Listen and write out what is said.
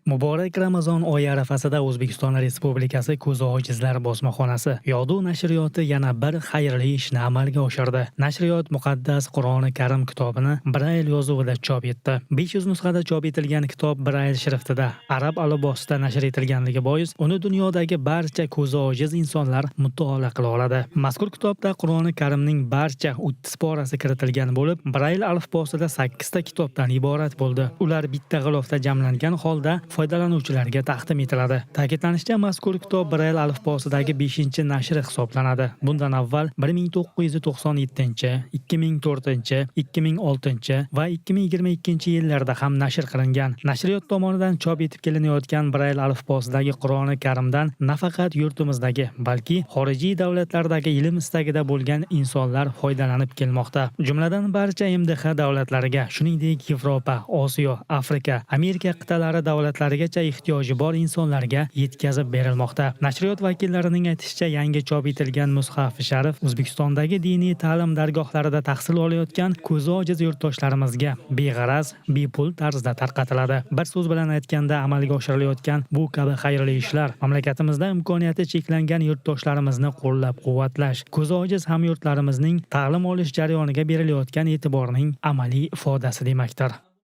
Muborak Ramazon oyi arafasida O'zbekiston Respublikasi Ko'zi ojizlar bosmaxonasi Yoduv nashriyoti yana bir xayrli ishni amalga oshirdi. Nashriyot muqaddas Qur'oni Karim kitobini Brail yozuvida chop etdi. 500 nusxada chop etilgan kitob Brail shriftida arab alifbosida nashr etilganligi bois, uni dunyodagi barcha ko'zi ojiz insonlar mutolaa qila oladi. Mazkur kitobda Qur'oni Karimning barcha 30 porasi kiritilgan bo'lib, Brail alifbosida 8 ta kitobdan iborat bo'ldi. Ular bitta g'ilofda jamlangan holda foydalanuvchilarga taqdim etiladi. Ta'kidlanishicha, mazkur kitob Brail alifbosidagi 5-nashri hisoblanadi. Bundan avval 1997, 2004, 2006 va 2022-yillarda ham nashr qilingan. Nashriyot tomonidan chop etib kelinayotgan Brail alifbosidagi Qur'oni Karimdan nafaqat yurtimizdagi, balki xorijiy davlatlardagi ilm istagida bo'lgan insonlar foydalanib kelmoqda. Jumladan barcha MDH davlatlariga, shuningdek Yevropa, Osiyo, Afrika, Amerika qit'alari davlatlarigacha ehtiyoji bor insonlarga yetkazib berilmoqda. Nashriyot vakillarining aytishicha, yangi chop etilgan mushaf sharif O'zbekistondagi diniy ta'lim dargohlarida tahsil olayotgan ko'zi ojiz yurtdoshlarimizga beg'araz, bepul tarzda tarqatiladi. Bir so'z bilan aytganda, amalga oshirilayotgan bu kabi xayrli ishlar mamlakatimizda imkoniyati cheklangan yurtdoshlarimizni qo'llab-quvvatlash, ko'zi ojiz hamyurtlarimizning ta'lim olish jarayoniga berilayotgan e'tiborning amaliy ifodasi demakdir.